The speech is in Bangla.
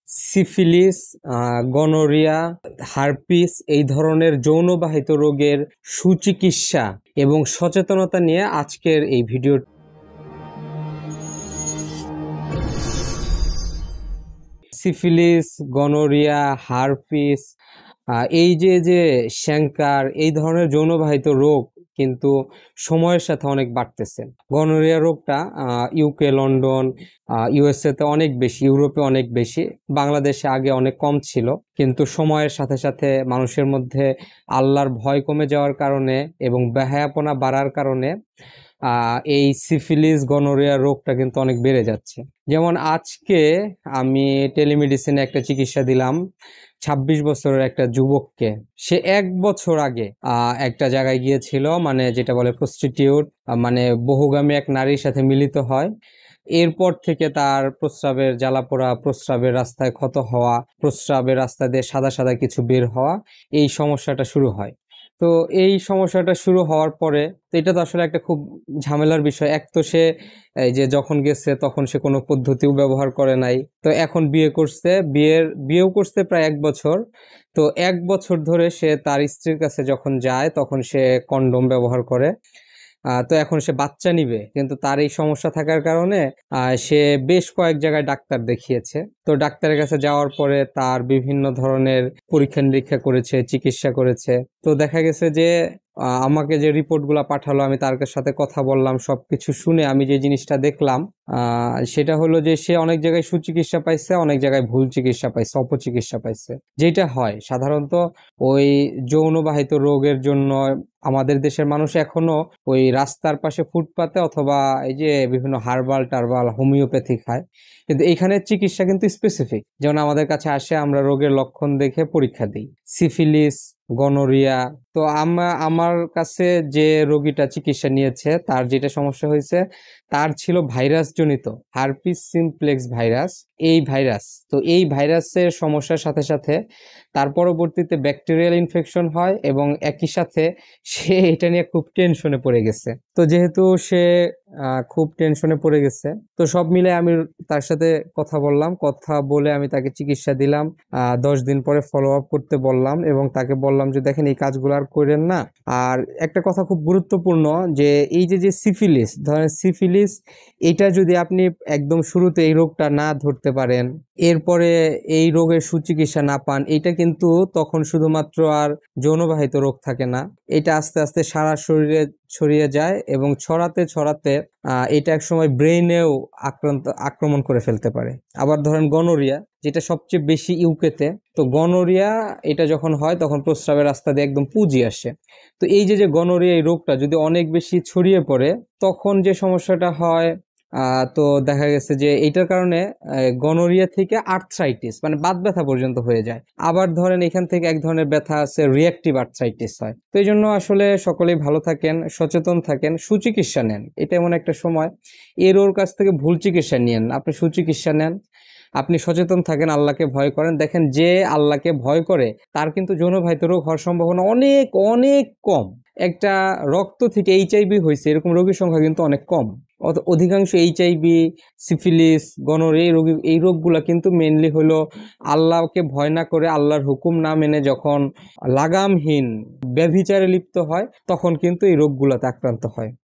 সিফিলিস, গনোরিয়া, হার্পিস এই ধরনের যৌনবাহিত রোগের সুচিকিৎসা এবং সচেতনতা নিয়ে আজকের এই ভিডিও। সিফিলিস, গনোরিয়া, হার্পিস, এই যে শ্যাঙ্কার এই ধরনের যৌনবাহিত রোগ কিন্তু সময়ের সাথে অনেক বাড়তেছে। গনোরিয়া রোগটা ইউকে, লন্ডন, ইউএসএ তে অনেক বেশি, ইউরোপে অনেক বেশি, বাংলাদেশে আগে অনেক কম ছিল, কিন্তু সময়ের সাথে সাথে মানুষের মধ্যে আল্লাহর ভয় কমে যাওয়ার কারণে এবং বেহায়াপনা বাড়ার কারণে এই সিফিলিস, গনোরিয়া রোগটা কিন্তু অনেক বেড়ে যাচ্ছে। যেমন আজকে আমি টেলিমেডিসিনে একটা চিকিৎসা দিলাম 26 বছরের একটা যুবককে। সে 1 বছর আগে একটা জায়গায় গিয়েছিল, মানে যেটা বলে প্রস্টিটিউট, মানে বহুগামী এক নারীর সাথে মিলিত হয়। এরপর থেকে তার প্রস্রাবের জ্বালাপোড়া, প্রস্রাবের রাস্তায় ক্ষত হওয়া, প্রস্রাবের রাস্তা দিয়ে সাদা সাদা কিছু বের হওয়া, এই সমস্যাটা শুরু হয়। তো এই সমস্যাটা শুরু হওয়ার পরে তো এটা তো আসলে একটা খুব ঝামেলার বিষয়। এক তো সে এই যে যখন গেছে তখন সে কোনো পদ্ধতিও ব্যবহার করে নাই, তো এখন বিয়ে করছে, বিয়েও করছে প্রায় 1 বছর। তো 1 বছর ধরে সে তার স্ত্রীর কাছে যখন যায় তখন সে কন্ডোম ব্যবহার করে। তো এখন সে বাচ্চা নিবে, কিন্তু তার এই সমস্যা থাকার কারণে সে বেশ কয়েক জায়গায় ডাক্তার দেখিয়েছে। তো ডাক্তারের কাছে যাওয়ার পরে তার বিভিন্ন ধরনের পরীক্ষা নিরীক্ষা করেছে, চিকিৎসা করেছে। তো দেখা গেছে যে আমাকে যে রিপোর্টগুলো পাঠালো, আমি তার সাথে কথা বললাম, সবকিছু শুনে আমি যে জিনিসটা দেখলাম সেটা হলো যে সে অনেক জায়গায় সুচিকিৎসা পাইছে, অনেক জায়গায় ভুল চিকিৎসা পাইছে, অপচিকিৎসা পাইছে। যেটা হয় সাধারণত ওই যৌনবাহিত রোগের জন্য আমাদের দেশের মানুষ এখনো ওই রাস্তার পাশে ফুটপাতে অথবা এই যে বিভিন্ন হার্বাল টারবাল হোমিওপ্যাথি খায়, কিন্তু এখানে চিকিৎসা কিন্তু স্পেসিফিক। যেমন আমাদের কাছে আসে, আমরা রোগের লক্ষণ দেখে পরীক্ষা দিই। সিফিলিস, গনোরিয়া, তো আমার কাছে যে রোগীটা চিকিৎসা নিয়েছে তার যেটা সমস্যা হয়েছে, তার ছিল ভাইরাস জনিত হার্পিস সিমপ্লেক্স ভাইরাস, এই ভাইরাস। তো এই ভাইরাসের সমস্যার সাথে সাথে তার পরবর্তীতে ব্যাকটেরিয়াল ইনফেকশন হয় এবং একই সাথে সে এটা নিয়ে খুব টেনশনে পড়ে গেছে। তো যেহেতু সে খুব টেনশনে পড়ে গেছে, তো সব মিলে আমি তার সাথে কথা বললাম, কথা বলে আমি তাকে চিকিৎসা দিলাম। 10 দিন পরে ফলো আপ করতে বললাম এবং তাকে বললাম যে দেখেন এই কাজগুলো আর করেন না। আর একটা কথা খুব গুরুত্বপূর্ণ, যে এই যে সিফিলিস, ধরেন সিফিলিস, এটা যদি আপনি একদম শুরুতে এই রোগটা না ধরতে পারেন, এরপরে এই রোগের সুচিকিৎসা না পান, এটা কিন্তু তখন শুধুমাত্র আর যৌনবাহিত রোগ থাকে না, এটা আস্তে আস্তে সারা শরীরে ছড়িয়ে যায় এবং ছড়াতে ছড়াতে এটা একসময় ব্রেইনেও আক্রমণ করে ফেলতে পারে। আবার ধরেন গনোরিয়া, যেটা সবচেয়ে বেশি ইউকেতে, তো গনোরিয়া এটা যখন হয় তখন প্রস্রাবের রাস্তা দিয়ে একদম পুঁজি আসে। তো এই যে গনোরিয়া এই রোগটা যদি অনেক বেশি ছড়িয়ে পড়ে, তখন যে সমস্যাটা হয়, তো দেখা গেছে যে এইটার কারণে গনোরিয়া থেকে আর্থ্রাইটিস মানে বাত ব্যথা পর্যন্ত হয়ে যায়। আবার ধরেন এখান থেকে এক ধরনের ব্যথা আছে, রিঅ্যাক্টিভ আর্থ্রাইটিস হয়। তো এই জন্য আসলে সকলেই ভালো থাকেন, সচেতন থাকেন, সুচিকিৎসা নেন। এটা এমন একটা সময়, ওর কাছ থেকে ভুল চিকিৎসা নিয়েন, আপনি সুচিকিৎসা নেন, আপনি সচেতন থাকেন, আল্লাহকে ভয় করেন। দেখেন যে আল্লাহকে ভয় করে তার কিন্তু যৌনবাহিত রোগ হওয়ার সম্ভাবনা অনেক অনেক কম। একটা রক্ত থেকে এইচআইভি হয়েছে এরকম রোগীর সংখ্যা কিন্তু অনেক কম। অধিকাংশ এইচআইভি, সিফিলিস, গনোরিয়া এই রোগগুলা কিন্তু মেইনলি হলো আল্লাহকে ভয় না করে, আল্লাহর হুকুম না মেনে যখন লাগামহীন ব্যভিচারে লিপ্ত হয়, তখন কিন্তু এই রোগগুলাতে আক্রান্ত হয়।